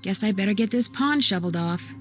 Guess I better get this pond shoveled off.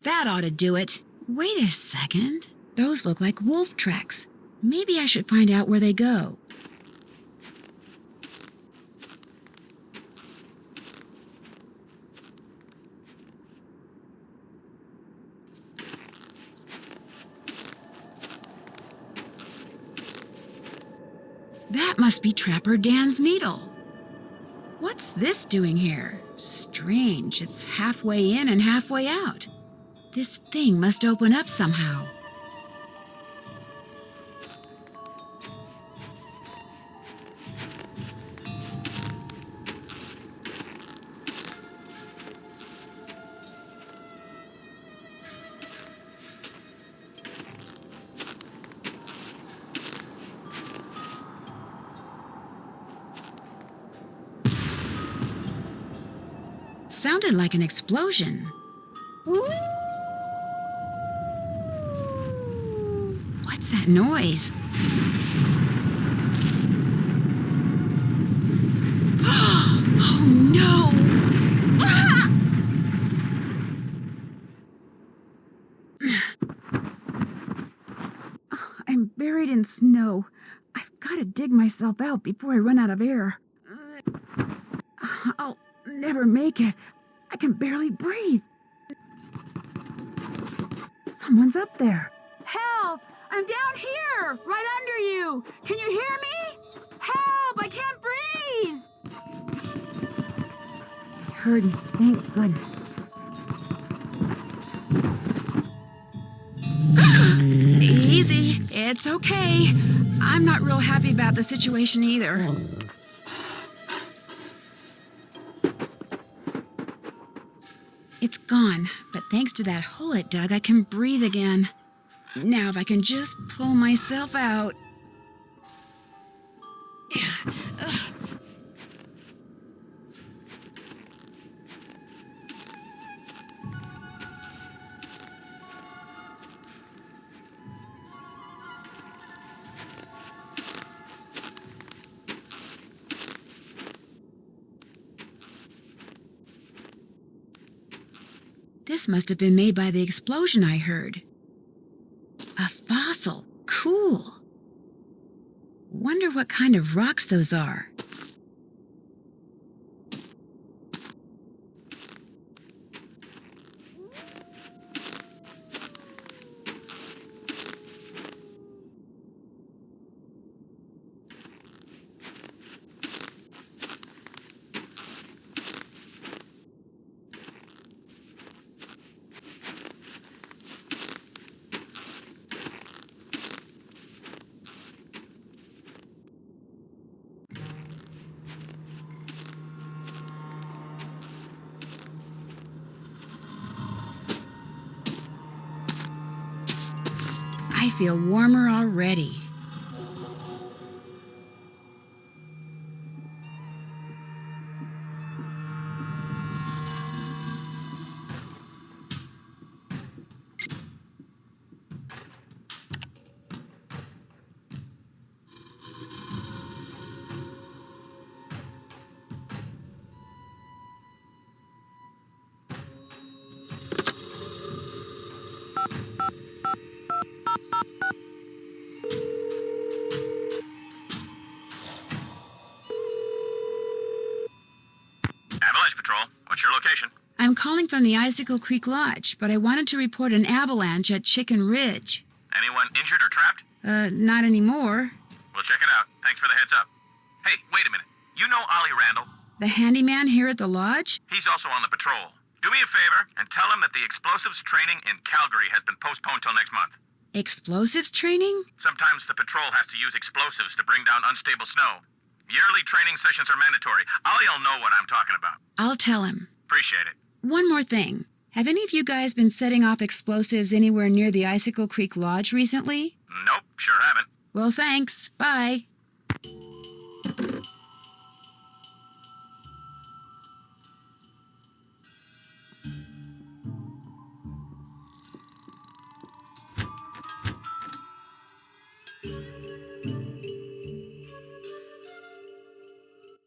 That ought to do it. Wait a second. Those look like wolf tracks. Maybe I should find out where they go. That must be Trapper Dan's needle. What's this doing here? Strange, it's halfway in and halfway out. This thing must open up somehow. Sounded like an explosion. What's that noise? Oh no! I'm buried in snow. I've got to dig myself out before I run out of air. I'll never make it. I can barely breathe. Someone's up there. Help! I'm down here, right under you. Can you hear me? Help! I can't breathe. You heard me. Thank goodness. Easy. It's okay. I'm not real happy about the situation either. It's gone, but thanks to that hole it dug, I can breathe again. Now if I can just pull myself out. This must have been made by the explosion I heard. A fossil. Cool. Wonder what kind of rocks those are. I feel warmer already. Avalanche Patrol, what's your location? I'm calling from the Icicle Creek Lodge, but I wanted to report an avalanche at Skookum Ridge. Anyone injured or trapped? Not anymore. We'll check it out. Thanks for the heads up. Hey, wait a minute. You know Ollie Randall? The handyman here at the lodge? He's also on the patrol. Do me a favor and tell him that the explosives training in Calgary has been postponed till next month. Explosives training? Sometimes the patrol has to use explosives to bring down unstable snow. Yearly training sessions are mandatory. Ollie'll know what I'm talking about. I'll tell him. Appreciate it. One more thing. Have any of you guys been setting off explosives anywhere near the Icicle Creek Lodge recently? Nope, sure haven't. Well, thanks. Bye.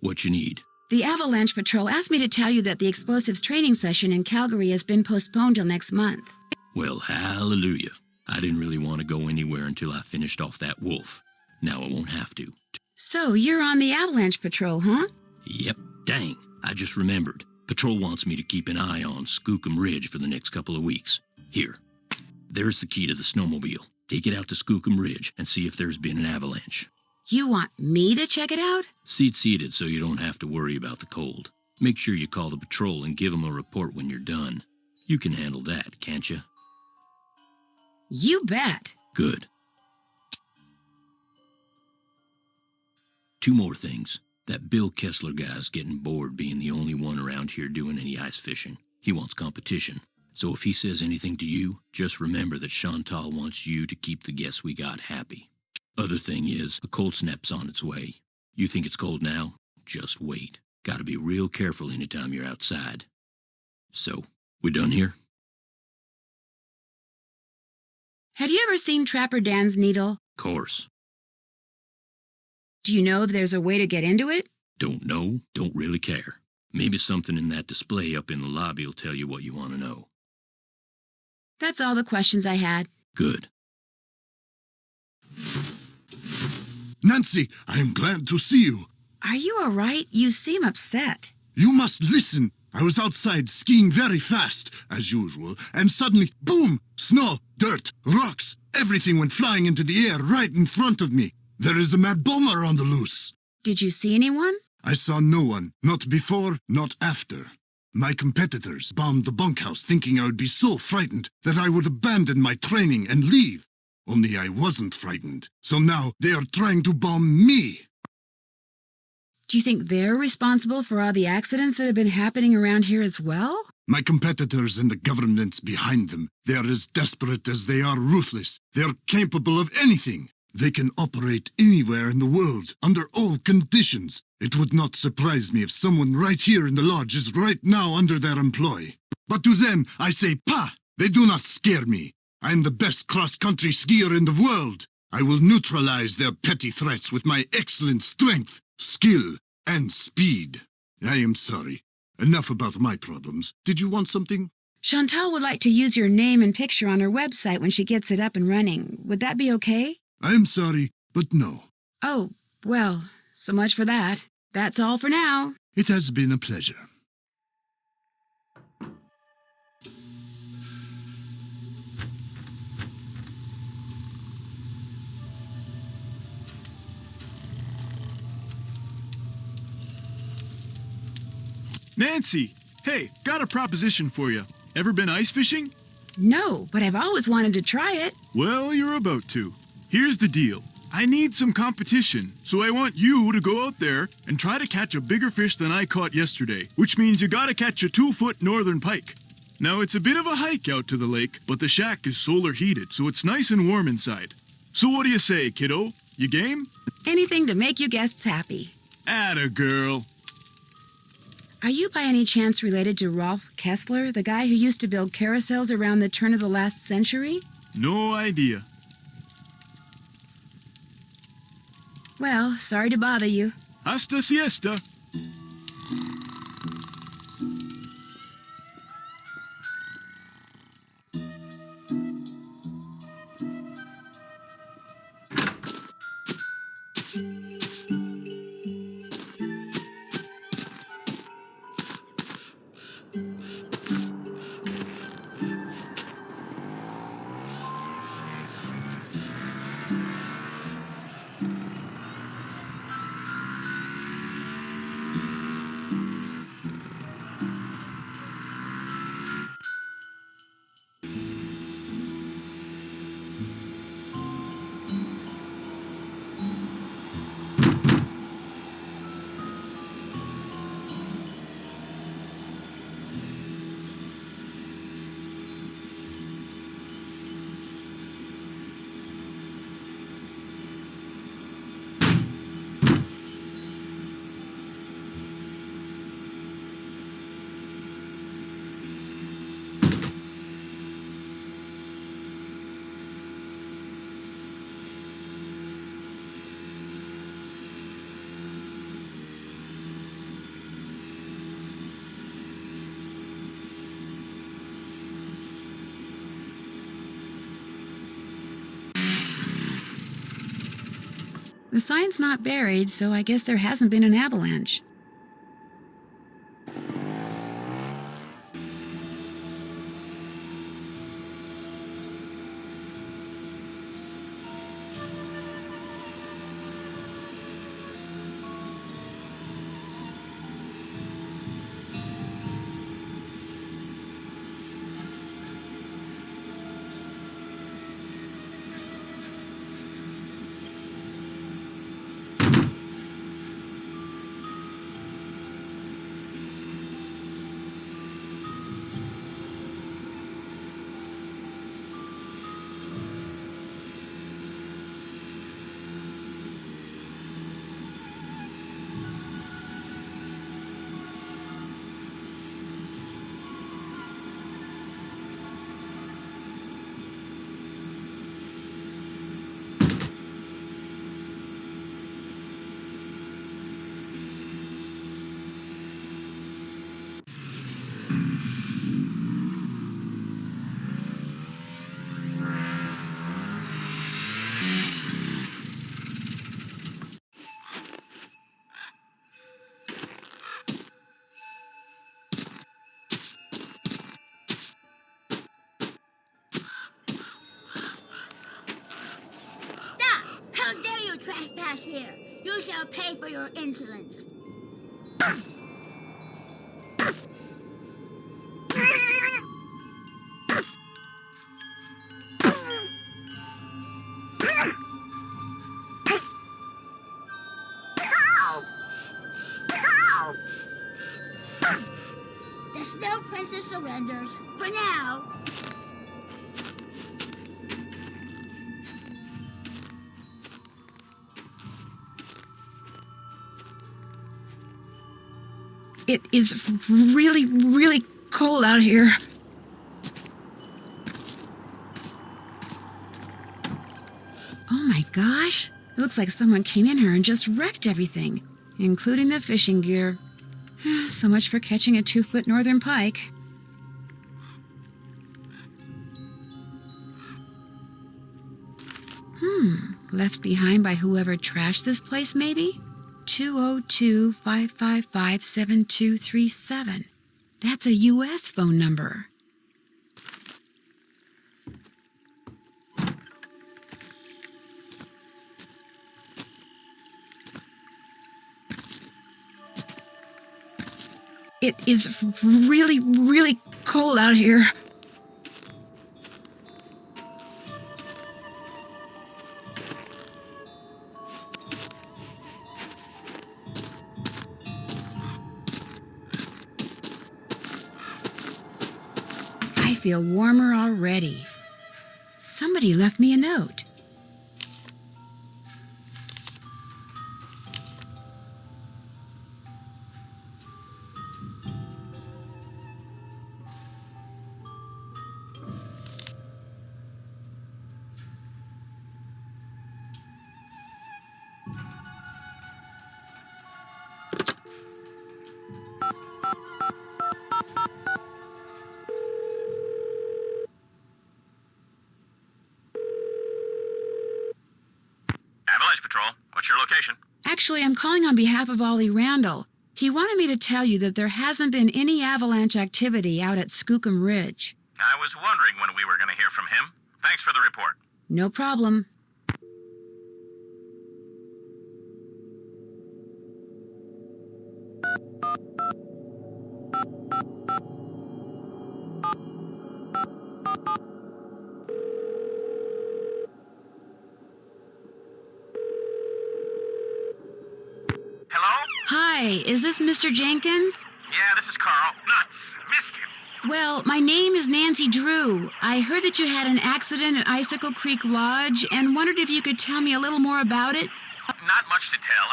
What you need? The Avalanche Patrol asked me to tell you that the explosives training session in Calgary has been postponed till next month. Well, hallelujah. I didn't really want to go anywhere until I finished off that wolf. Now I won't have to. So, you're on the Avalanche Patrol, huh? Yep, dang. I just remembered. Patrol wants me to keep an eye on Skookum Ridge for the next couple of weeks. Here. There's the key to the snowmobile. Take it out to Skookum Ridge and see if there's been an avalanche. You want me to check it out? Seat-seated so you don't have to worry about the cold. Make sure you call the patrol and give them a report when you're done. You can handle that, can't you? You bet. Good. Two more things. That Bill Kessler guy's getting bored being the only one around here doing any ice fishing. He wants competition. So if he says anything to you, just remember that Chantal wants you to keep the guests we got happy. Other thing is, a cold snap's on its way. You think it's cold now? Just wait. Gotta be real careful anytime you're outside. So, we done here? Have you ever seen Trapper Dan's needle? Course. Do you know if there's a way to get into it? Don't know, don't really care. Maybe something in that display up in the lobby will tell you what you want to know. That's all the questions I had. Good. Nancy, I am glad to see you. Are you all right? You seem upset. You must listen. I was outside skiing very fast, as usual, and suddenly, boom! Snow, dirt, rocks, everything went flying into the air right in front of me. There is a mad bomber on the loose. Did you see anyone? I saw no one, not before, not after. My competitors bombed the bunkhouse thinking I would be so frightened that I would abandon my training and leave. Only I wasn't frightened, so now they are trying to bomb me. Do you think they're responsible for all the accidents that have been happening around here as well? My competitors and the governments behind them, they are as desperate as they are ruthless. They are capable of anything. They can operate anywhere in the world, under all conditions. It would not surprise me if someone right here in the lodge is right now under their employ. But to them, I say, "Pah!" They do not scare me. I am the best cross-country skier in the world. I will neutralize their petty threats with my excellent strength, skill, and speed. I am sorry. Enough about my problems. Did you want something? Chantal would like to use your name and picture on her website when she gets it up and running. Would that be okay? I'm sorry, but no. Oh, well, so much for that. That's all for now. It has been a pleasure. Nancy! Hey, got a proposition for you. Ever been ice fishing? No, but I've always wanted to try it. Well, you're about to. Here's the deal. I need some competition, so I want you to go out there and try to catch a bigger fish than I caught yesterday, which means you gotta catch a 2-foot northern pike. Now, it's a bit of a hike out to the lake, but the shack is solar heated, so it's nice and warm inside. So what do you say, kiddo? You game? Anything to make you guests happy. Atta girl. Are you by any chance related to Rolf Kessler, the guy who used to build carousels around the turn of the last century? No idea. Well, sorry to bother you. Hasta siesta. The sign's not buried, so I guess there hasn't been an avalanche. Trespass here. You shall pay for your insolence. The Snow Princess surrenders. For now. It is really, really cold out here. Oh my gosh. It looks like someone came in here and just wrecked everything, including the fishing gear. So much for catching a 2-foot northern pike. Left behind by whoever trashed this place, maybe? 202-555-7237. That's a U.S. phone number. It is really, really cold out here. I feel warmer already. Somebody left me a note. Avalanche Patrol, what's your location? Actually, I'm calling on behalf of Ollie Randall. He wanted me to tell you that there hasn't been any avalanche activity out at Skookum Ridge. I was wondering when we were going to hear from him. Thanks for the report. No problem. Hi, is this Mr. Jenkins? Yeah, this is Carl. Nuts. Missed him. Well, my name is Nancy Drew. I heard that you had an accident at Icicle Creek Lodge and wondered if you could tell me a little more about it. Not much to tell.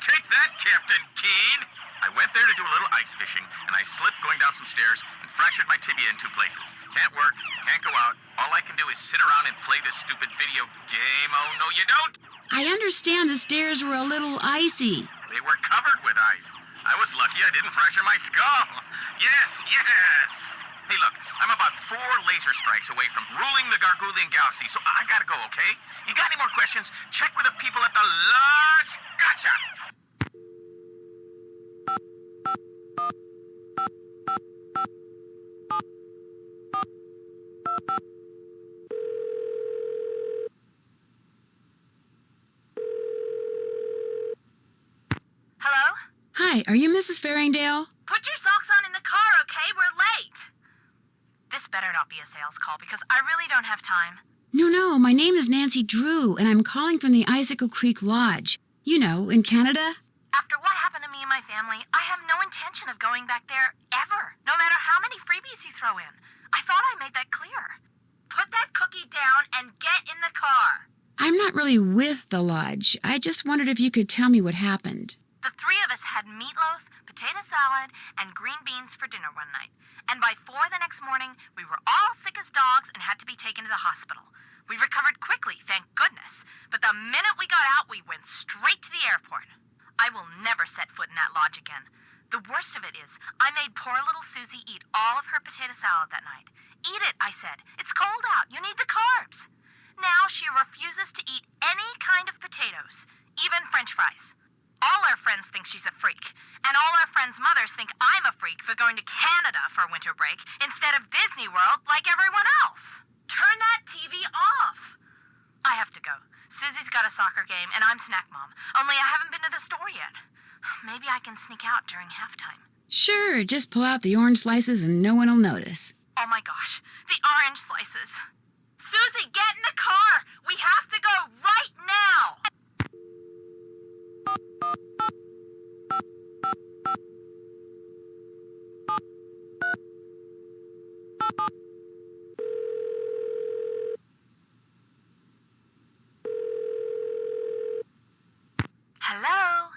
Take that, Captain Keen. I went there to do a little ice fishing, and I slipped going down some stairs and fractured my tibia in 2 places. Can't work, can't go out. All I can do is sit around and play this stupid video game. Oh, no, you don't. I understand the stairs were a little icy. They were covered with ice. I was lucky I didn't fracture my skull. Yes. Hey, look, I'm about 4 laser strikes away from ruling the Gargoolian Galaxy, so I gotta go, okay? You got any more questions? Check with the people at the lodge. Gotcha! Hi, are you Mrs. Farringdale? Put your socks on in the car, okay? We're late. This better not be a sales call because I really don't have time. No, my name is Nancy Drew, and I'm calling from the Icicle Creek Lodge. You know, in Canada. After what happened to me and my family, I have no intention of going back there ever, no matter how many freebies you throw in. I thought I made that clear. Put that cookie down and get in the car. I'm not really with the lodge. I just wondered if you could tell me what happened. The 3 of us had meatloaf, potato salad, and green beans for dinner one night. And by 4 the next morning, we were all sick as dogs and had to be taken to the hospital. We recovered quickly, thank goodness. But the minute we got out, we went straight to the airport. I will never set foot in that lodge again. The worst of it is, I made poor little Susie eat all of her potato salad that night. Eat it, I said. It's cold out. You need the carbs. Now she refuses to eat any kind of potatoes, even French fries. All our friends think she's a freak, and all our friends' mothers think I'm a freak for going to Canada for winter break instead of Disney World like everyone else. Turn that TV off. I have to go. Susie's got a soccer game, and I'm snack mom. Only I haven't been to the store yet. Maybe I can sneak out during halftime. Sure, just pull out the orange slices and no one will notice. Oh my gosh, the orange slices. Susie, get in the car. We have to go right now. Hello?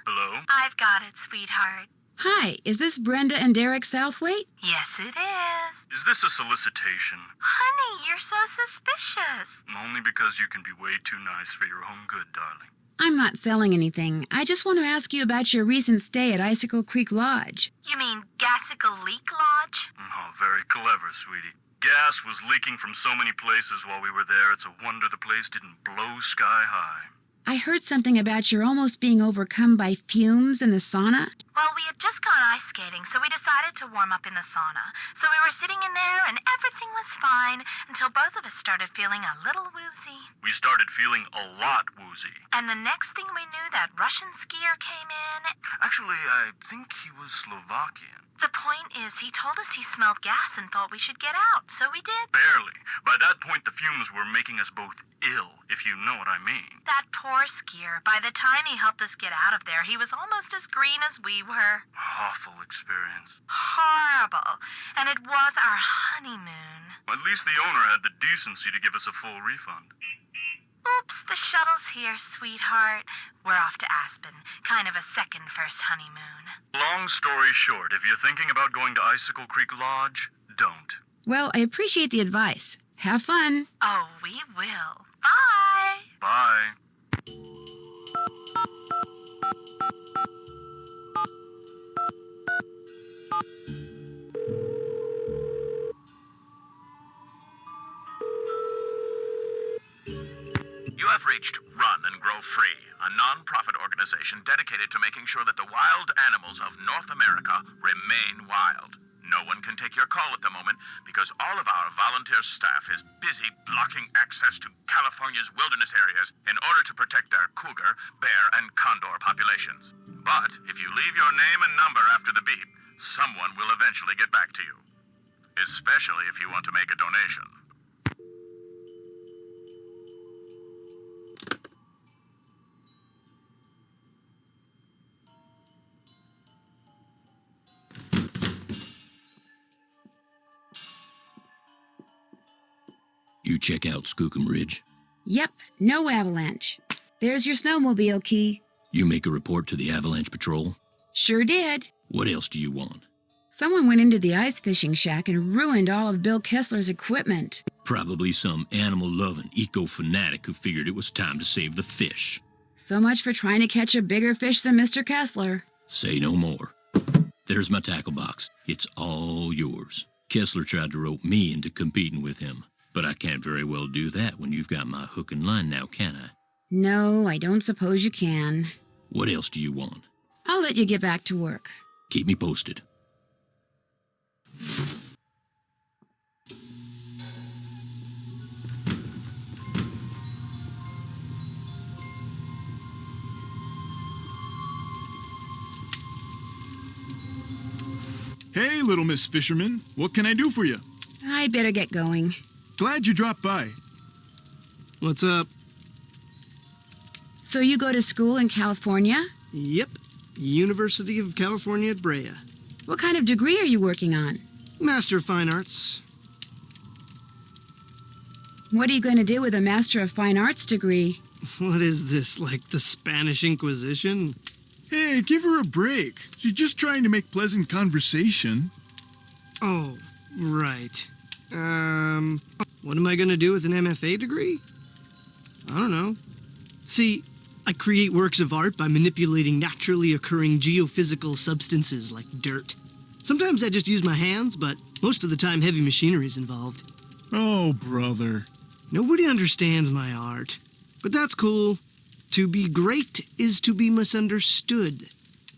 I've got it, sweetheart. Hi, is this Brenda and Derek Southwaite? Yes, it is. Is this a solicitation? Honey, you're so suspicious. Only because you can be way too nice for your own good, darling. I'm not selling anything. I just want to ask you about your recent stay at Icicle Creek Lodge. You mean Gassicle Leak Lodge? Oh, very clever, sweetie. Gas was leaking from so many places while we were there, it's a wonder the place didn't blow sky high. I heard something about you're almost being overcome by fumes in the sauna. Well, we had just gone ice skating, so we decided to warm up in the sauna. So we were sitting in there, and everything was fine until both of us started feeling a little woozy. We started feeling a lot woozy. And the next thing we knew, that Russian skier came in. Actually, I think he was Slovakian. The point is, he told us he smelled gas and thought we should get out, so we did. Barely. By that point, the fumes were making us both ill, if you know what I mean. That poor skier. By the time he helped us get out of there, he was almost as green as we were. Awful experience. Horrible. And it was our honeymoon. At least the owner had the decency to give us a full refund. Oops, the shuttle's here, sweetheart. We're off to Aspen. Kind of a second first honeymoon. Long story short, if you're thinking about going to Icicle Creek Lodge, don't. Well, I appreciate the advice. Have fun. Oh, we will. Bye. Bye. You have reached Run and Grow Free, a non-profit organization dedicated to making sure that the wild animals of North America remain wild. No one can take your call at the moment because all of our volunteer staff is busy blocking access to California's wilderness areas in order to protect their cougar, bear, and condor populations. But if you leave your name and number after the beep, someone will eventually get back to you. Especially if you want to make a donation. You check out Skookum Ridge. Yep, no avalanche. There's your snowmobile key. You make a report to the avalanche patrol. Sure did. What else do you want? Someone went into the ice fishing shack and ruined all of Bill Kessler's equipment. Probably some animal-loving eco-fanatic who figured it was time to save the fish. So much for trying to catch a bigger fish than Mr. Kessler. Say no more. There's my tackle box. It's all yours. Kessler tried to rope me into competing with him, but I can't very well do that when you've got my hook and line now, can I? No, I don't suppose you can. What else do you want? I'll let you get back to work. Keep me posted. Hey, little Miss Fisherman. What can I do for you? I better get going. Glad you dropped by. What's up? So you go to school in California? Yep. University of California at Brea. What kind of degree are you working on? Master of Fine Arts. What are you going to do with a Master of Fine Arts degree? What is this, like the Spanish Inquisition? Hey, give her a break. She's just trying to make pleasant conversation. Oh, right. What am I gonna do with an MFA degree? I don't know. See, I create works of art by manipulating naturally occurring geophysical substances like dirt. Sometimes I just use my hands, but most of the time heavy machinery is involved. Oh, brother. Nobody understands my art, but that's cool. To be great is to be misunderstood.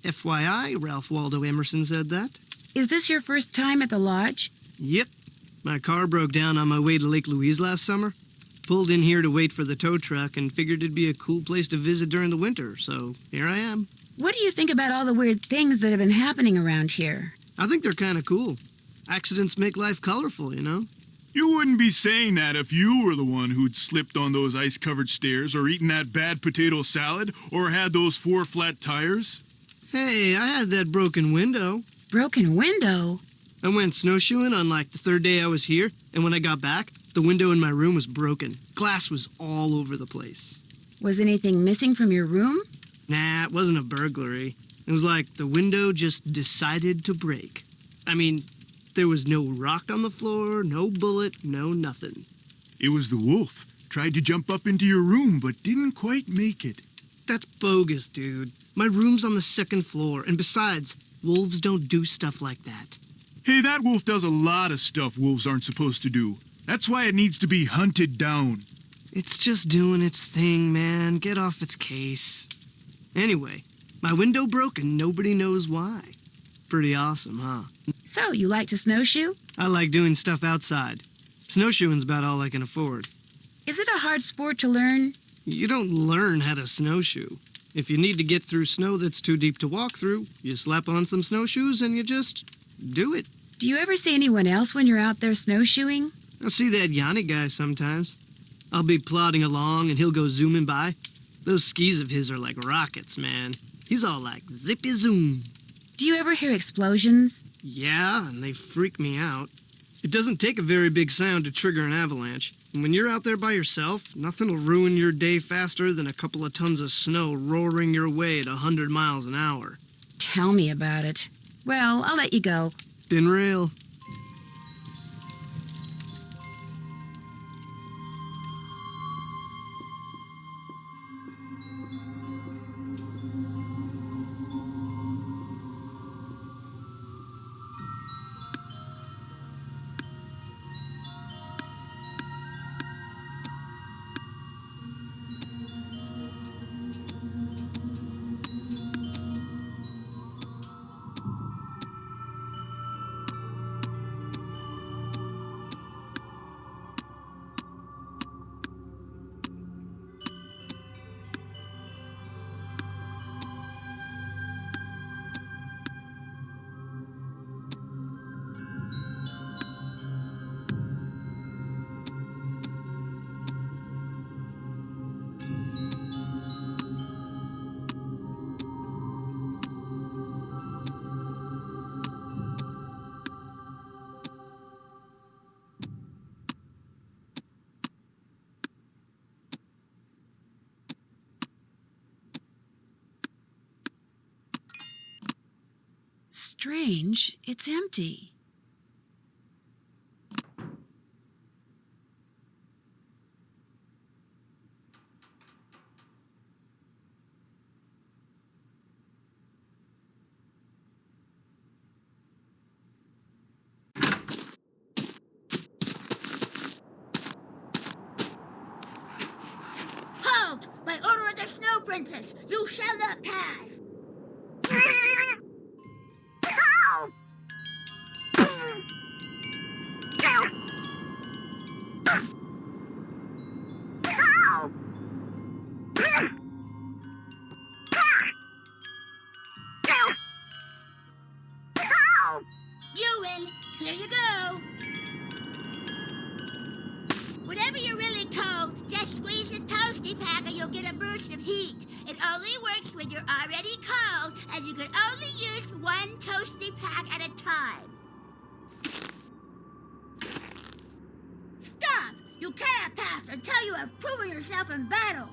FYI, Ralph Waldo Emerson said that. Is this your first time at the lodge? Yep. My car broke down on my way to Lake Louise last summer. Pulled in here to wait for the tow truck and figured it'd be a cool place to visit during the winter, so here I am. What do you think about all the weird things that have been happening around here? I think they're kind of cool. Accidents make life colorful, you know? You wouldn't be saying that if you were the one who'd slipped on those ice-covered stairs or eaten that bad potato salad or had those 4 flat tires. Hey, I had that broken window. Broken window? I went snowshoeing on like the 3rd day I was here, and when I got back, the window in my room was broken. Glass was all over the place. Was anything missing from your room? Nah, it wasn't a burglary. It was like the window just decided to break. I mean, there was no rock on the floor, no bullet, no nothing. It was the wolf. Tried to jump up into your room, but didn't quite make it. That's bogus, dude. My room's on the 2nd floor, and besides, wolves don't do stuff like that. Hey, that wolf does a lot of stuff wolves aren't supposed to do. That's why it needs to be hunted down. It's just doing its thing, man. Get off its case. Anyway, my window broke and nobody knows why. Pretty awesome, huh? So, you like to snowshoe? I like doing stuff outside. Snowshoeing's about all I can afford. Is it a hard sport to learn? You don't learn how to snowshoe. If you need to get through snow that's too deep to walk through, you slap on some snowshoes and you just do it. Do you ever see anyone else when you're out there snowshoeing? I see that Yanni guy sometimes. I'll be plodding along and he'll go zooming by. Those skis of his are like rockets, man. He's all like zippy zoom. Do you ever hear explosions? Yeah, and they freak me out. It doesn't take a very big sound to trigger an avalanche. And when you're out there by yourself, nothing will ruin your day faster than a couple of tons of snow roaring your way at 100 miles an hour. Tell me about it. Well, I'll let you go. Been real. Strange, it's empty. Halt! By order of the Snow Princess, you shall not pass! You win. Here you go. Whatever you're really cold, just squeeze the toasty pack and you'll get a burst of heat. It only works when you're already cold, and you can only use one toasty pack at a time. Stop! You cannot pass until you have proven yourself in battle.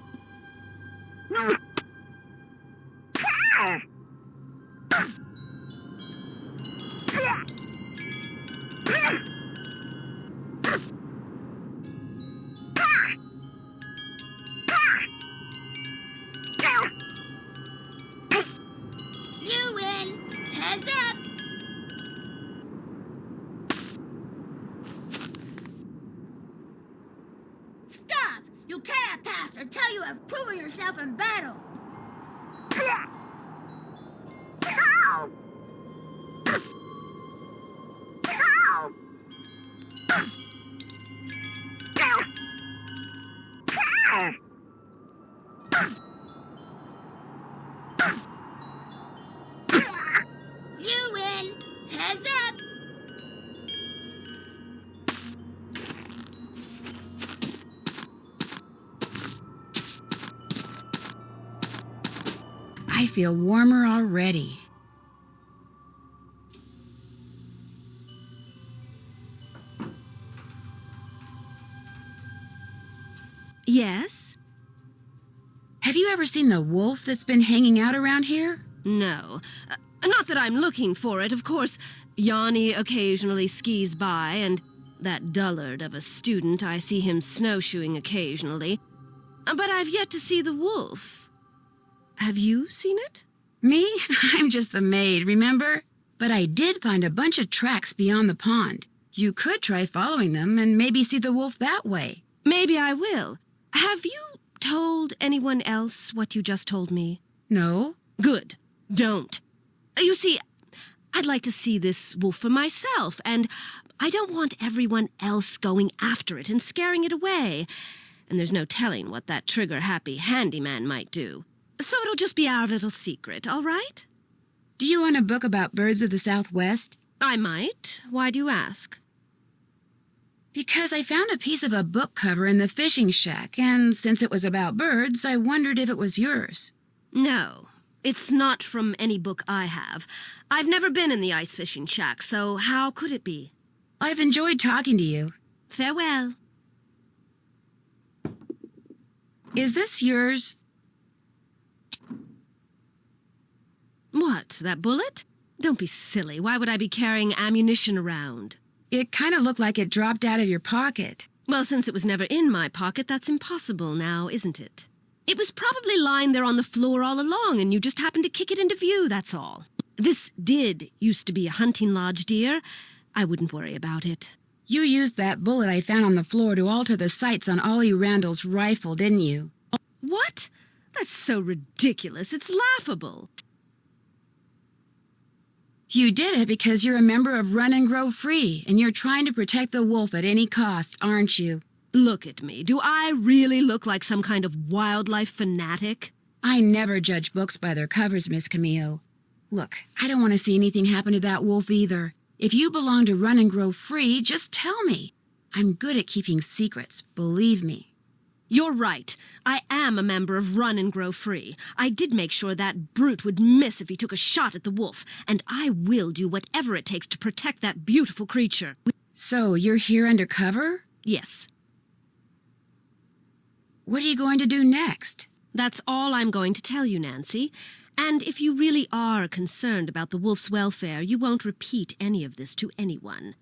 You win. Heads up. Stop! You cannot pass until you have proven yourself in battle. You win. Heads up. I feel warmer already. Yes? Have you ever seen the wolf that's been hanging out around here? No. Not that I'm looking for it, of course. Yanni occasionally skis by, and that dullard of a student, I see him snowshoeing occasionally. But I've yet to see the wolf. Have you seen it? Me? I'm just the maid, remember? But I did find a bunch of tracks beyond the pond. You could try following them and maybe see the wolf that way. Maybe I will. Have you told anyone else what you just told me? No? Good. Don't. You see, I'd like to see this wolf for myself, and I don't want everyone else going after it and scaring it away. And there's no telling what that trigger-happy handyman might do. So it'll just be our little secret, all right? Do you want a book about birds of the Southwest? I might. Why do you ask? Because I found a piece of a book cover in the fishing shack, and since it was about birds, I wondered if it was yours. No, it's not from any book I have. I've never been in the ice fishing shack, so how could it be? I've enjoyed talking to you. Farewell. Is this yours? What, that bullet? Don't be silly. Why would I be carrying ammunition around? It kind of looked like it dropped out of your pocket. Well, since it was never in my pocket, that's impossible now, isn't it? It was probably lying there on the floor all along, and you just happened to kick it into view, that's all. This did used to be a hunting lodge, dear. I wouldn't worry about it. You used that bullet I found on the floor to alter the sights on Ollie Randall's rifle, didn't you? What? That's so ridiculous. It's laughable. You did it because you're a member of Run and Grow Free, and you're trying to protect the wolf at any cost, aren't you? Look at me. Do I really look like some kind of wildlife fanatic? I never judge books by their covers, Miss Camillo. Look, I don't want to see anything happen to that wolf either. If you belong to Run and Grow Free, just tell me. I'm good at keeping secrets, believe me. You're right. I am a member of Run and Grow Free. I did make sure that brute would miss if he took a shot at the wolf, and I will do whatever it takes to protect that beautiful creature. So, you're here undercover? Yes. What are you going to do next? That's all I'm going to tell you, Nancy. And if you really are concerned about the wolf's welfare, you won't repeat any of this to anyone.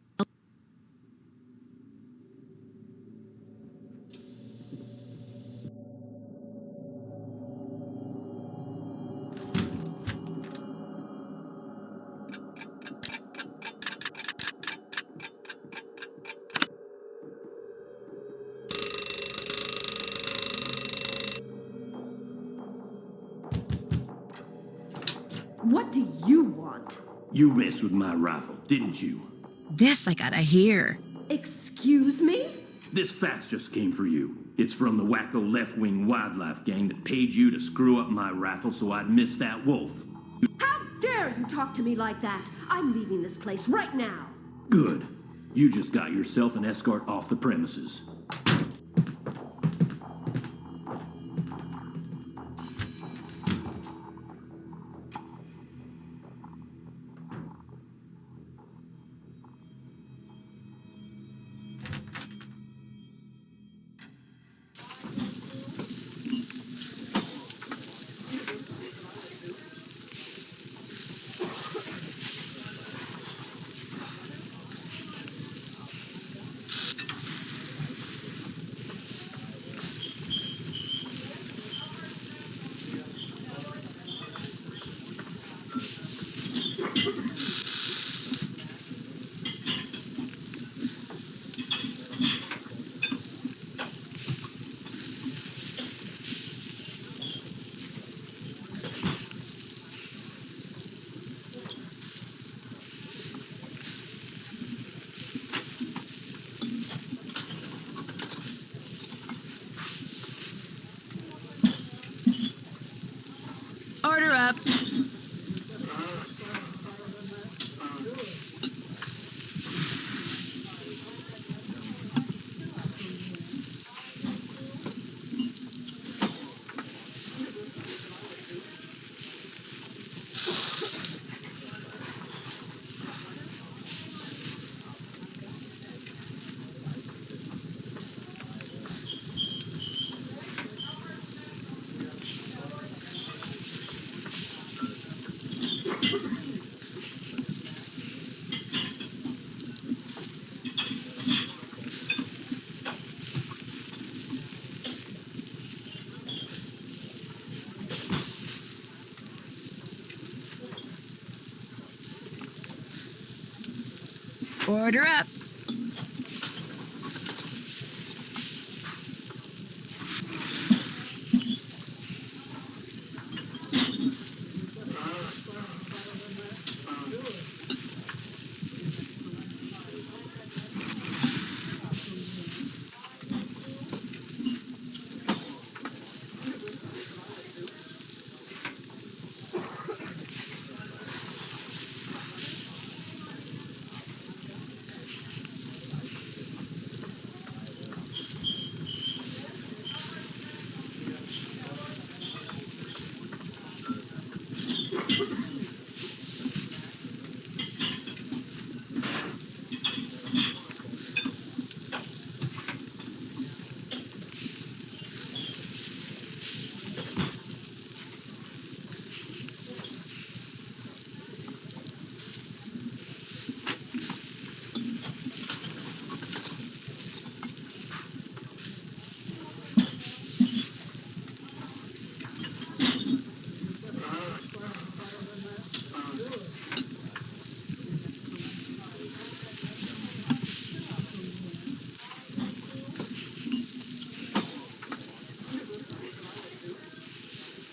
What do you want? You messed with my rifle, didn't you? This I gotta hear. Excuse me? This fax just came for you. It's from the wacko left-wing wildlife gang that paid you to screw up my rifle so I'd miss that wolf. How dare you talk to me like that? I'm leaving this place right now. Good. You just got yourself an escort off the premises. Order up.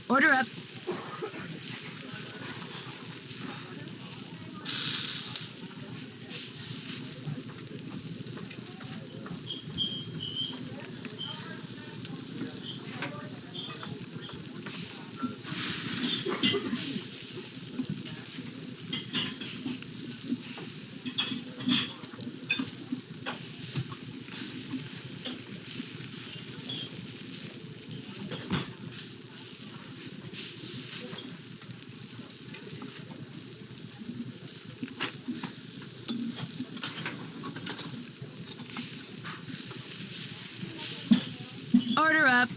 Order up. Order up.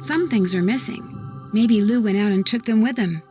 Some things are missing. Maybe Lou went out and took them with him.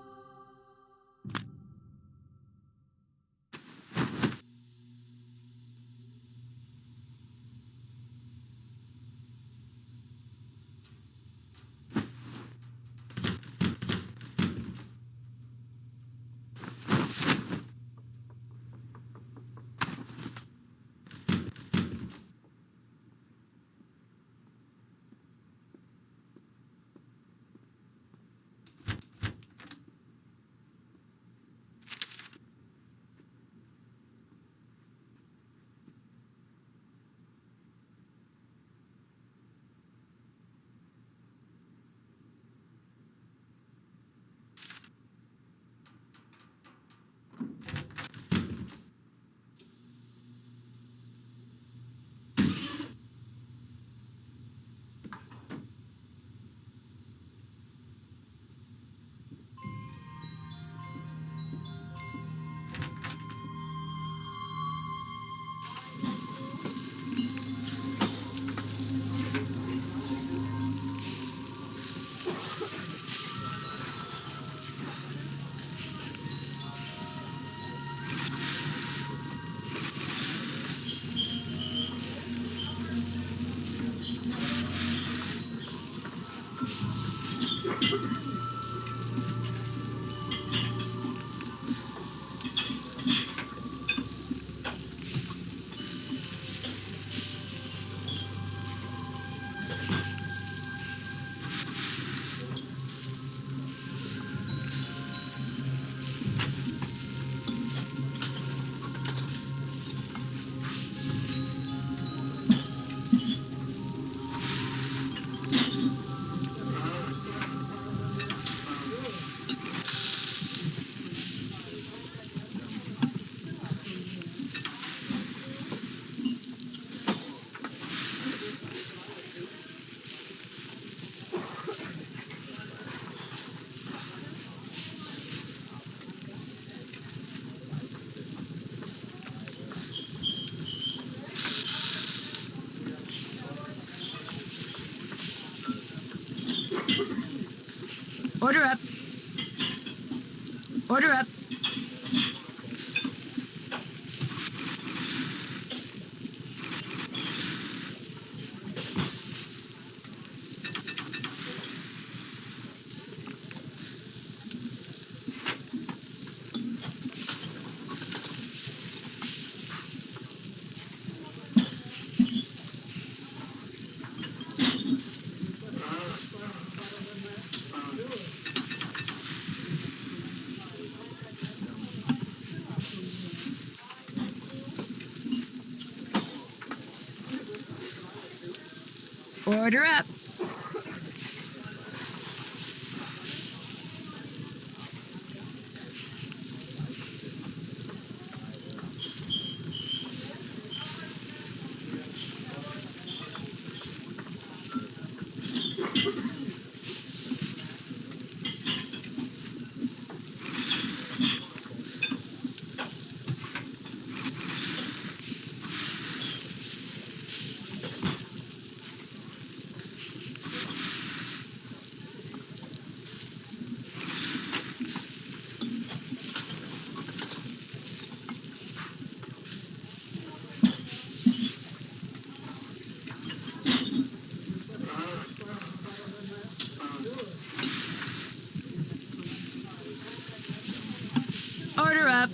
Order up. Order up. Order up. Order up.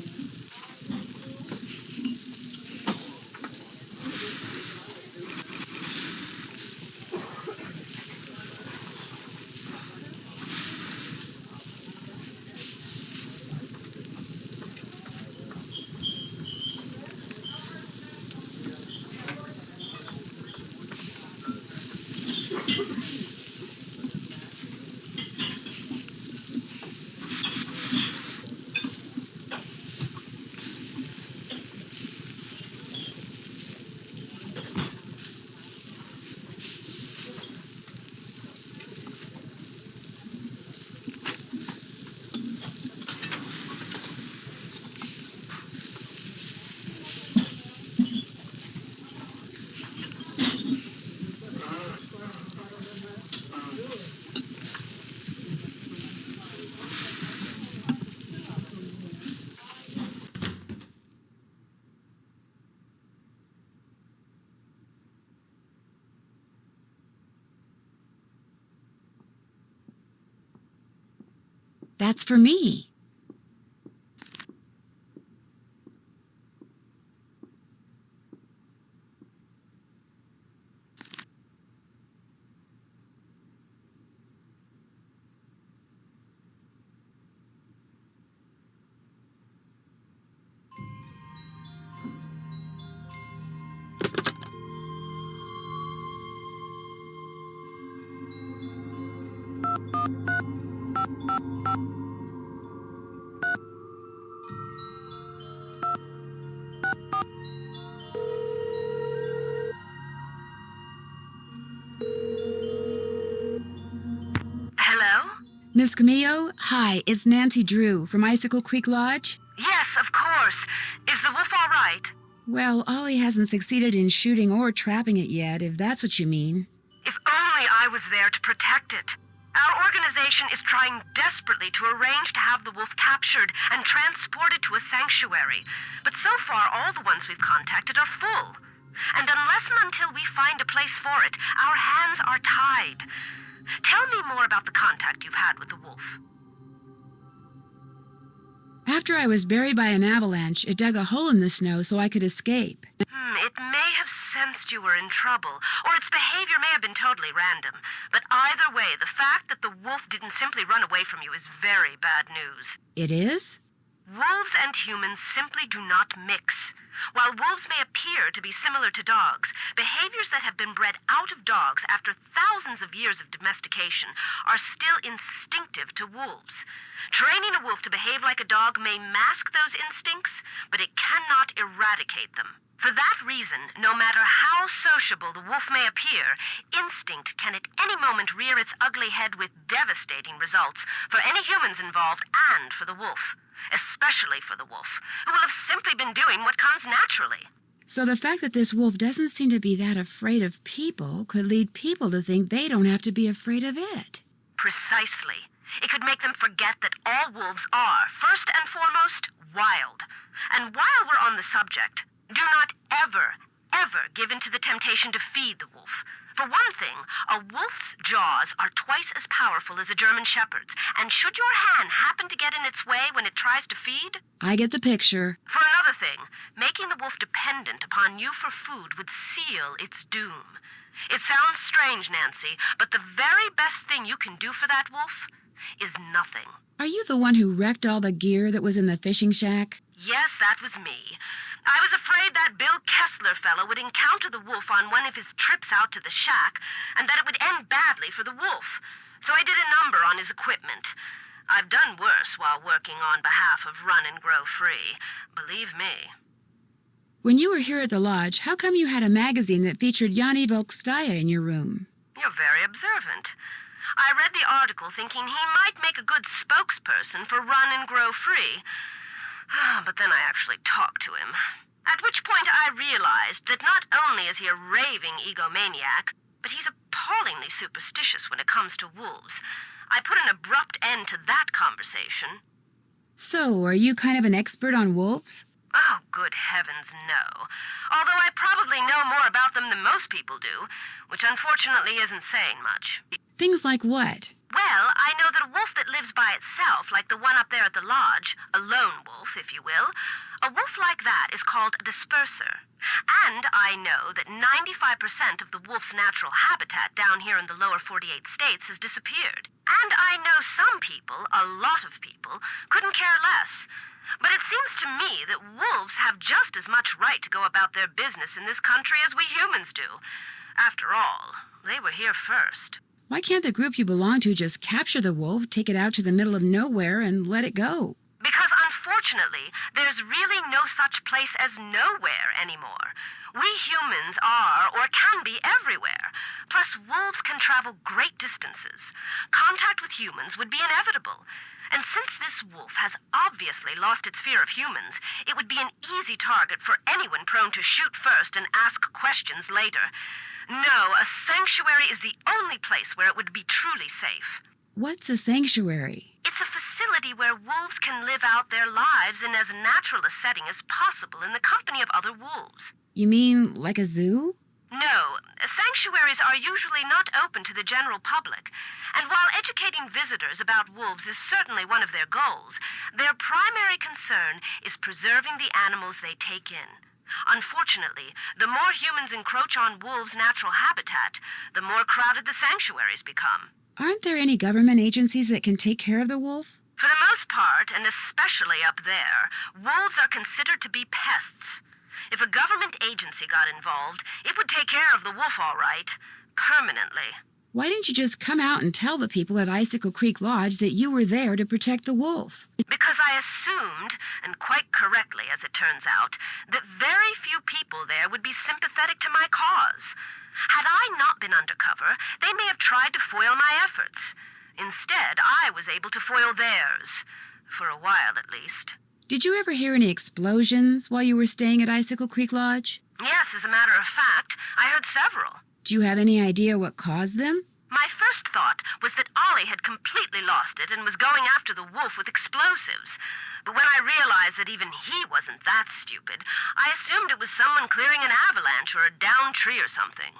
That's for me. Miss Camillo, hi, it's Nancy Drew from Icicle Creek Lodge. Yes, of course. Is the wolf all right? Well, Ollie hasn't succeeded in shooting or trapping it yet, if that's what you mean. If only I was there to protect it. Our organization is trying desperately to arrange to have the wolf captured and transported to a sanctuary. But so far, all the ones we've contacted are full. And unless and until we find a place for it, our hands are tied. Tell me more about the contact you've had with the wolf. After I was buried by an avalanche, it dug a hole in the snow so I could escape. It may have sensed you were in trouble, or its behavior may have been totally random. But either way, the fact that the wolf didn't simply run away from you is very bad news. It is? Wolves and humans simply do not mix. While wolves may appear to be similar to dogs, behaviors that have been bred out of dogs after thousands of years of domestication are still instinctive to wolves. Training a wolf to behave like a dog may mask those instincts, but it cannot eradicate them. For that reason, no matter how sociable the wolf may appear, instinct can at any moment rear its ugly head with devastating results for any humans involved and for the wolf. Especially for the wolf, who will have simply been doing what comes naturally. So the fact that this wolf doesn't seem to be that afraid of people could lead people to think they don't have to be afraid of it. Precisely. It could make them forget that all wolves are, first and foremost, wild. And while we're on the subject, do not ever, ever give in to the temptation to feed the wolf. For one thing, a wolf's jaws are twice as powerful as a German shepherd's, and should your hand happen to get in its way when it tries to feed? I get the picture. For another thing, making the wolf dependent upon you for food would seal its doom. It sounds strange, Nancy, but the very best thing you can do for that wolf is nothing. Are you the one who wrecked all the gear that was in the fishing shack? Yes, that was me. I was afraid that Bill Kessler fellow would encounter the wolf on one of his trips out to the shack, and that it would end badly for the wolf. So I did a number on his equipment. I've done worse while working on behalf of Run and Grow Free. Believe me. When you were here at the lodge, how come you had a magazine that featured Yanni Volkstaya in your room? You're very observant. I read the article thinking he might make a good spokesperson for Run and Grow Free. But then I actually talked to him. At which point I realized that not only is he a raving egomaniac, but he's appallingly superstitious when it comes to wolves. I put an abrupt end to that conversation. So, are you kind of an expert on wolves? Oh, good heavens, no. Although I probably know more about them than most people do, which unfortunately isn't saying much. Things like what? Well, I know that a wolf that lives by itself, like the one up there at the lodge, a lone wolf, if you will, a wolf like that is called a disperser. And I know that 95% of the wolf's natural habitat down here in the lower 48 states has disappeared. And I know some people, a lot of people, couldn't care less. But it seems to me that wolves have just as much right to go about their business in this country as we humans do. After all, they were here first. Why can't the group you belong to just capture the wolf, take it out to the middle of nowhere, and let it go? Because unfortunately, there's really no such place as nowhere anymore. We humans are, or can be, everywhere. Plus, wolves can travel great distances. Contact with humans would be inevitable. And since this wolf has obviously lost its fear of humans, it would be an easy target for anyone prone to shoot first and ask questions later. No, a sanctuary is the only place where it would be truly safe. What's a sanctuary? It's a facility where wolves can live out their lives in as natural a setting as possible in the company of other wolves. You mean like a zoo? No, sanctuaries are usually not open to the general public. And while educating visitors about wolves is certainly one of their goals, their primary concern is preserving the animals they take in. Unfortunately, the more humans encroach on wolves' natural habitat, the more crowded the sanctuaries become. Aren't there any government agencies that can take care of the wolf? For the most part, and especially up there, wolves are considered to be pests. If a government agency got involved, it would take care of the wolf all right, permanently. Why didn't you just come out and tell the people at Icicle Creek Lodge that you were there to protect the wolf? Because I assumed, and quite correctly as it turns out, that very few people there would be sympathetic to my cause. Had I not been undercover, they may have tried to foil my efforts. Instead, I was able to foil theirs. For a while, at least. Did you ever hear any explosions while you were staying at Icicle Creek Lodge? Yes, as a matter of fact, I heard several. Do you have any idea what caused them? My first thought was that Ollie had completely lost it and was going after the wolf with explosives. But when I realized that even he wasn't that stupid, I assumed it was someone clearing an avalanche or a downed tree or something.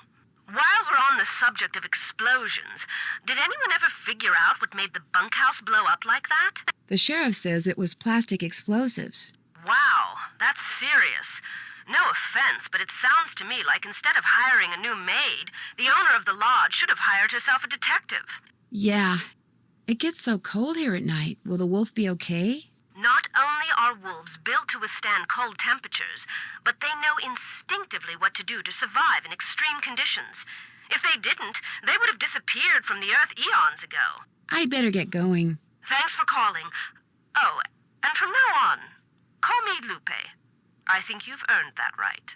While we're on the subject of explosions, did anyone ever figure out what made the bunkhouse blow up like that? The sheriff says it was plastic explosives. Wow, that's serious. No offense, but it sounds to me like instead of hiring a new maid, the owner of the lodge should have hired herself a detective. Yeah. It gets so cold here at night. Will the wolf be okay? Not only are wolves built to withstand cold temperatures, but they know instinctively what to do to survive in extreme conditions. If they didn't, they would have disappeared from the earth eons ago. I'd better get going. Thanks for calling. Oh, and from now on, call me Lupe. I think you've earned that right.